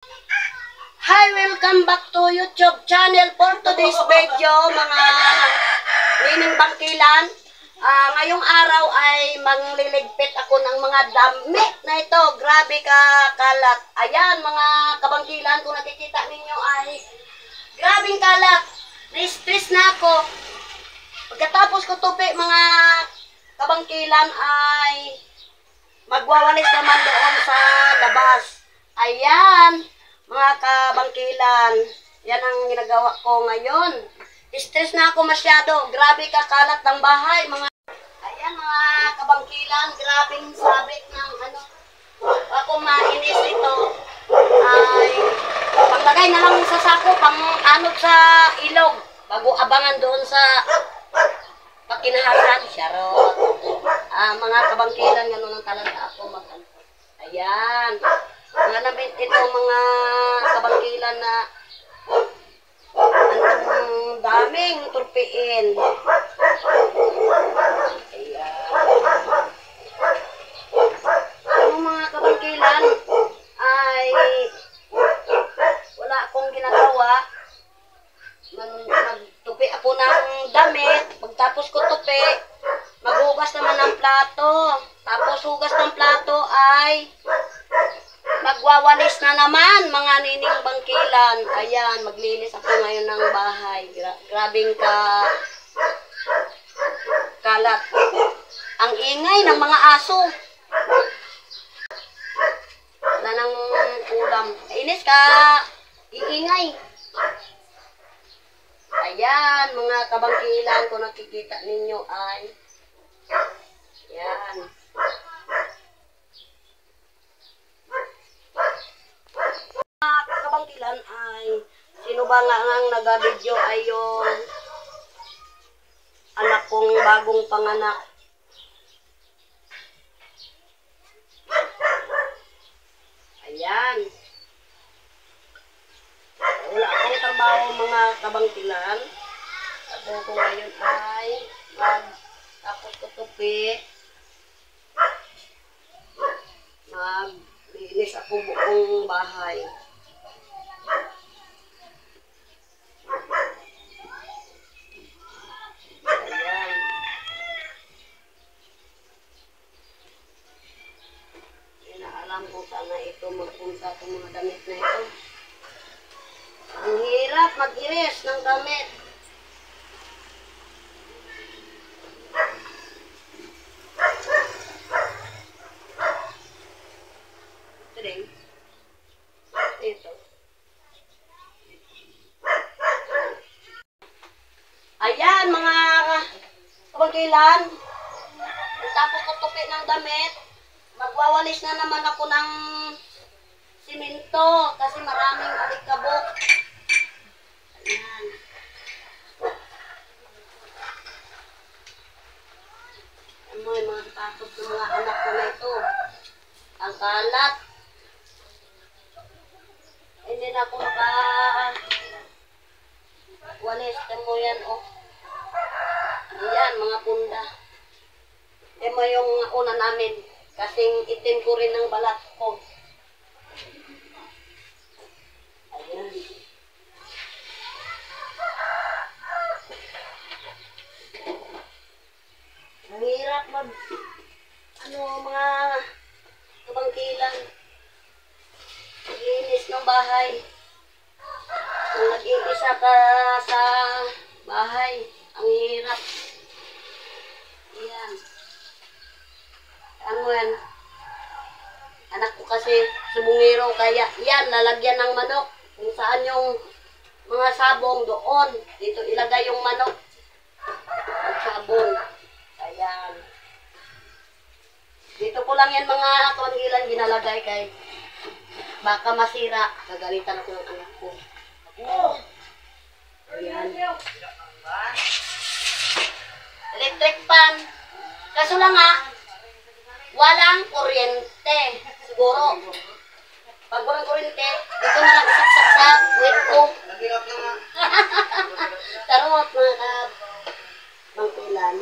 Hi! Welcome back to YouTube channel for today's video, mga nining bangkilan. Ngayong araw ay mangliligpit ako ng mga damit na ito. Grabe ka kalat. Ayan, mga kabangkilan, kung nakikita ninyo ay grabing kalat. Na-stress na ako. Pagkatapos ko tupi, mga kabangkilan, ay magwawalis naman doon sa labas. Ayan, mga kabangkilan, yan ang ginagawa ko ngayon. Stress na ako masyado. Grabe kakalat ng bahay. Ayan, mga kabangkilan, grabing sabit ng ano. Ako mainis ito. Ay, panglagay na lang sa sako, pang anod sa ilog. Bago abangan doon sa pakinahasan. Charot. Mga kabangkilan, gano'n ang talaga ako mag-ano. Ayan. Mga nabit ito, mga kabangkilan na anong daming turpiin. Ayan. Ang mga kabangkilan ay wala akong ginagawa. Magtupi ako ng damit. Pagtapos ko tupi, maghugas naman ng plato. Tapos hugas ng plato ay magwawalis na naman, mga nining bangkilan. Ayan, maglinis ako ngayon ng bahay. Grabing kalat. Ang ingay ng mga aso. Wala nang ulam. Inis ka, iingay. Ayan, mga kabangkilan, kung nakikita ninyo ay ayan. Kabangkilan ay sino ba nga ang nag-video ay yung anak kong bagong panganak. Ayan. Wala akong trabaho, mga kabangkilan. Sabi ko ngayon ay tapos tutupi. Maglinis ako buong bahay. Kung sana ito magpunta itong mga damit na ito. Ang hirap mag-iris ng damit. Ito rin. Ito. Ayan, mga kabangkilan. Tapos tutupi ng damit. Magwawalis na naman ako ng simento kasi maraming alikabok. Ayan. May mga takot ng mga anak ko na ito. Ang kalat. Hindi na ako makawalis. Tamo yan, oh. Ayan, mga punda. Tamo yung una namin. Kasing itim ko rin ng balat ko. Ayan. Ang hirap mga kabangkilan. Linis ng bahay. Kung nag-iisa ka sa bahay, ang hirap. Ayan. Ano yan? Anak ko kasi subungero, kaya yan, lalagyan ng manok. Kung saan yung mga sabong doon. Dito ilagay yung manok. Ang sabong. Ayan. Dito ko lang yan, mga kabangkilan, ginalagay kay baka masira. Gagalitan ako ng anak ko. Ayan. Electric pan. Kaso lang walang kuryente. Siguro. Pag walang kuryente, dito na lang isaksak sa wet ko. Tarot, mga kabangkilan.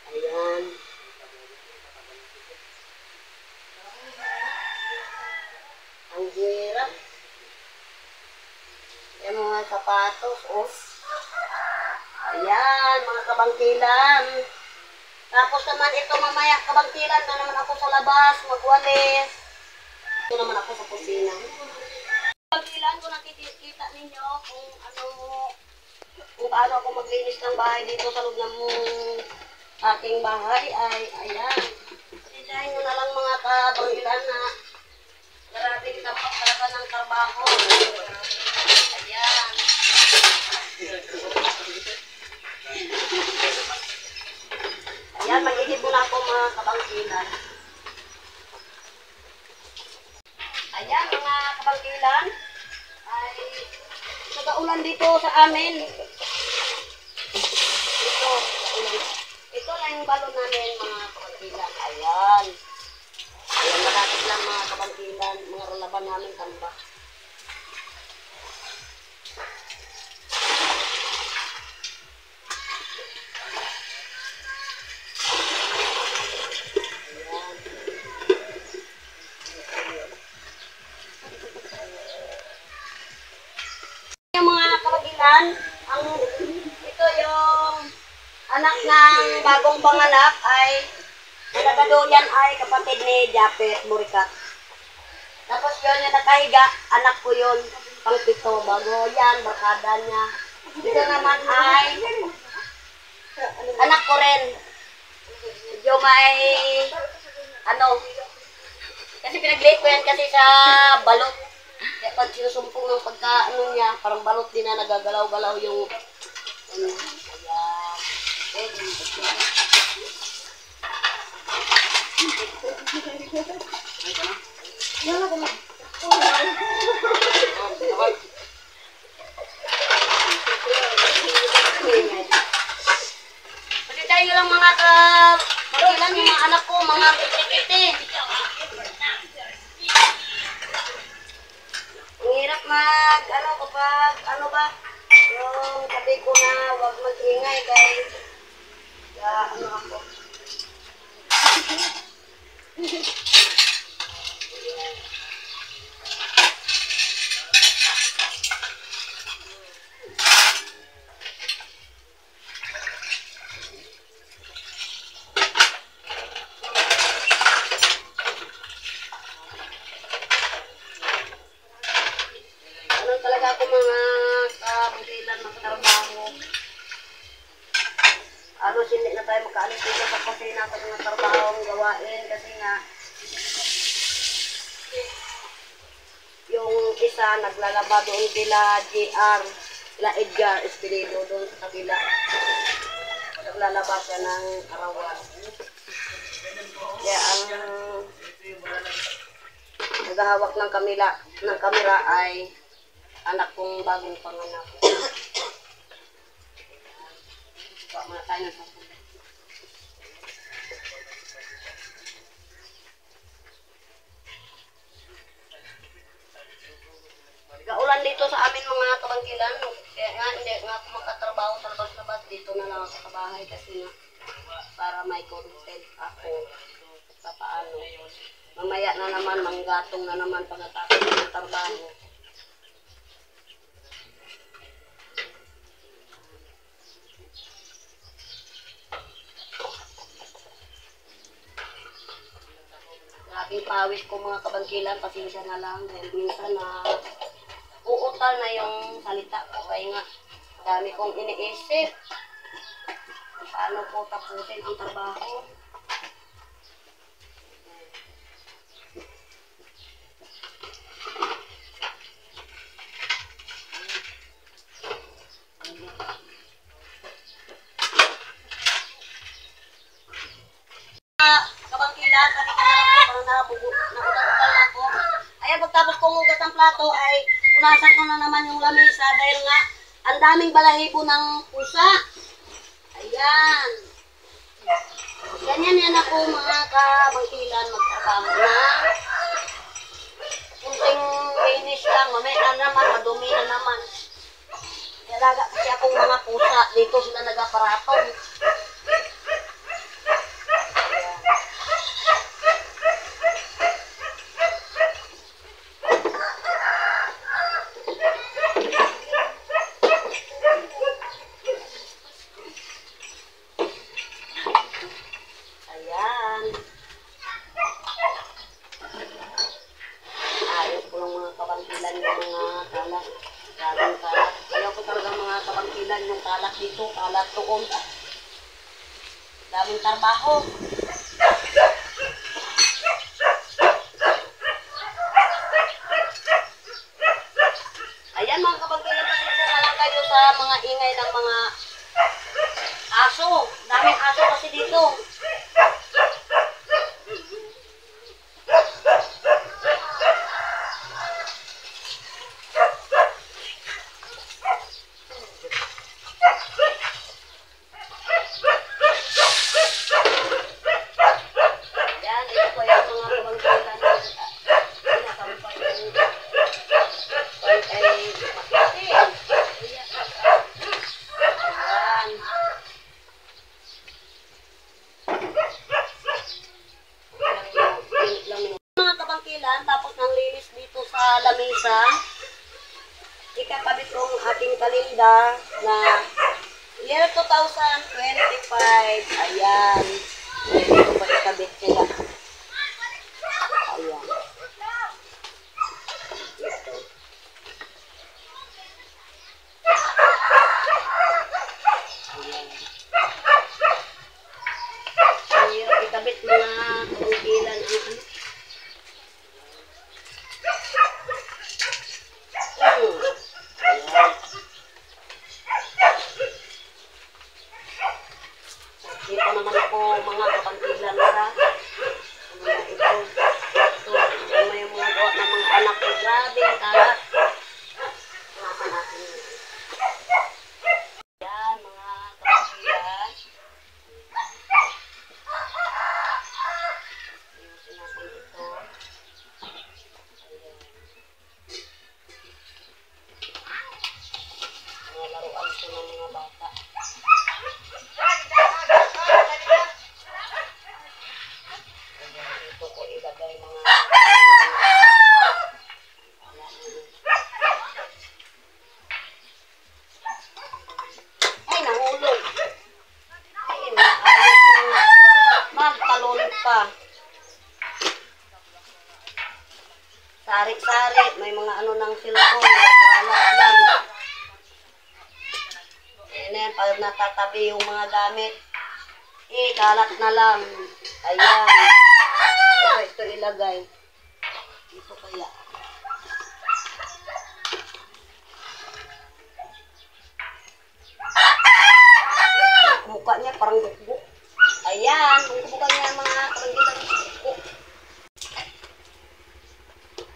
Ayan. Ang Yung mga sapatos, oh. Ayan, mga kabangkilan. Tapos naman ito mamaya, kabangkilan na naman ako sa labas, magwalis. Ito naman ako sa kusina. Kabangkilan, kung nakikita ninyo kung paano ako maglinis ng bahay dito sa loob ng aking bahay, ay ayan. Pasensyahin nyo na lang mga kabangkilan na grabe tampak talaga ng trabaho. Ayan. Ayan, mag-ihip muna ako mga kabangkilan. Ayan, mga kabangkilan. Ay, nagaulan dito sa amin. Ito lang yung balon namin, mga kabangkilan. Ayan. Ayan, malapit lang mga kabangkilan. Mga relaban namin tambak. Ito yung anak ng bagong panganak ay nagkaduyan ay kapatid ni Japet Burikat. Tapos yun yung nakahiga, anak ko yun, pang-pito, bago yan, barkada niya. Ito naman ay anak ko rin. Medyo may kasi pinag-late ko yan kasi sa balot. Kaya pag sinusumpong ng pagka niya, parang balot din na nagagalaw-galaw yung Kasi tayo lang mga kabagilan, yung mga anak ko, mga kiti-kiti. Ang hirap kapag yung sabi ko na huwag mag-ingay guys. Kaya ako. Talaga ako mga kabutilan magtrabaho. Hindi na tayo makaalis dito sa kusina sa mga trabahong gawain kasi nga yung isa naglalaba doon kila JR, kila Edgar Espirido doon sa kabila. Naglalaba siya ng arawan. Kaya ang naghahawak ng kamera ay anak kong bagong panganak. Baka muna tayo na sa kaulan dito sa amin mga kabangkilan. Kaya nga hindi nga ako makatrabaho sa labas-labas. Dito na lang ako sa bahay kasi nga para may content ako sa paano. Mamaya na naman, manggatong na naman pagkatapos ng trabaho. Grabing pawis ko mga kabangkilan, pasensya na lang dahil minsan na uutal na yung salita ko kaya nga dami kong iniisip paano ko tapusin ang trabaho. Kabangkilan, kasi parang nautal ako. Ayan, pagtapos kong hugas ang plato ay punasan ko na naman yung lamesa dahil nga ang daming balahibo ng pusa. Ayan. Ganyan yan ako mga kabangkilan magtrabaho na. Kunting linis lang, mamaya na naman, madumi na naman. Talaga kasi akong mga pusa, dito sila nagaparatong. ng mga kabangkilan yung mga kalat. Daming kalat. Ayaw ko talaga mga kabangkilan yung kalat dito, kalat doon. Daming trabaho. Ayan mga kabangkilan, pasensya na lang kayo sa mga ingay ng mga aso. Daming aso kasi dito. Tapos nang linis dito sa lamesa, ikakabit kong aking kalinda na year 2025. Ayan. Dito pa ikabit nila. Ayan. Ito. Ayan. Hirap ikabit mga kabukilan ang ano. Dito naman ako mga kapangkilan sa ito may mga gawa ng mga anak ko. Grabe ang kalat. Hawakan natin yun. Yan mga kapangkilan. Ayusin natin ito. Mga laruan ko ng mga bata. Dito ko ilagay mga ay nahulog. Ay maayos na magtalon pa. Sari-sari, may mga ano ng cellphone, nakalat lang. Ayan, pag natatabi yung mga gamit, kalat na lang. Ayan. Ito ilagay. Ito kaya. Mukha niya parang bukbuk. Ayan. Mukha niya mga karanggilan ng bukbuk.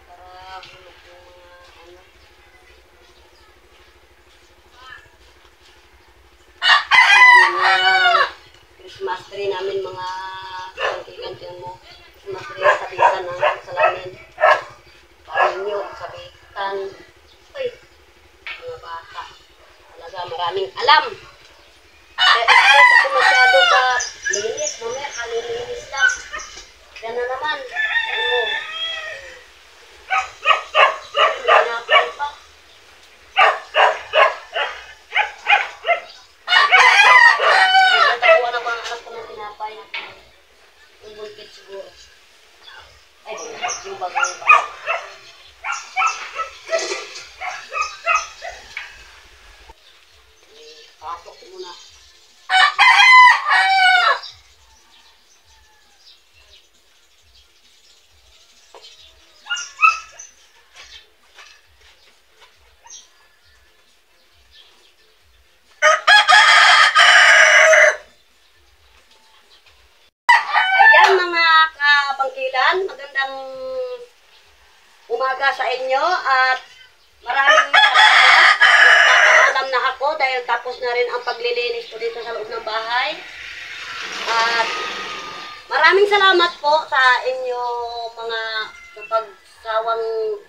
Para bulok yung mga ano. Ayan, mga Christmas tree namin mga karanggilan. Tiyan mo. Christmas tree sabitan ng salamin. Parinyo, sabitan. Uy, mga bata. Talaga maraming alam. Stress ako masyado ka linis. Mamaya kalilinis lang. Yan na naman. Ano? Hanapan pa. Natabuan ako ang anak ko ng tinapay. Yung bulkit siguro. Ay, yung bagong pa. Pasok muna. Ayan mga kabangkilan, magandang umaga sa inyo at maraming salamat. Nagpapaalam na ako dahil tapos na rin ang paglilinis ko dito sa loob ng bahay. At maraming salamat po sa inyo mga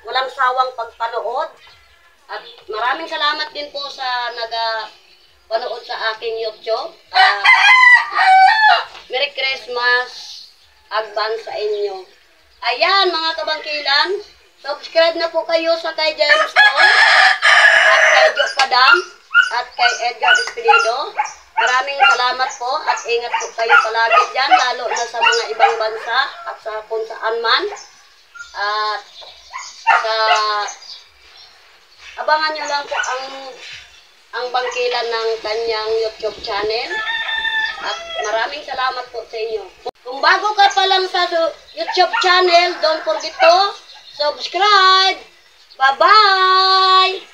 walang sawang pagpanood. At maraming salamat din po sa nagpanood sa aking YouTube. Merry Christmas advance sa inyo. Ayan mga kabangkilan, subscribe na po kayo sa kay James Paul at kay Joe Padam at kay Edgar Espirido. Maraming salamat po at ingat po kayo palagi dyan, lalo na sa mga ibang bansa at sa kung saan man. At sa abangan nyo lang po ang bangkilan ng kanyang YouTube channel. At maraming salamat po sa inyo. Kung bago ka pa lang sa YouTube channel, don't forget to subscribe. Bye-bye!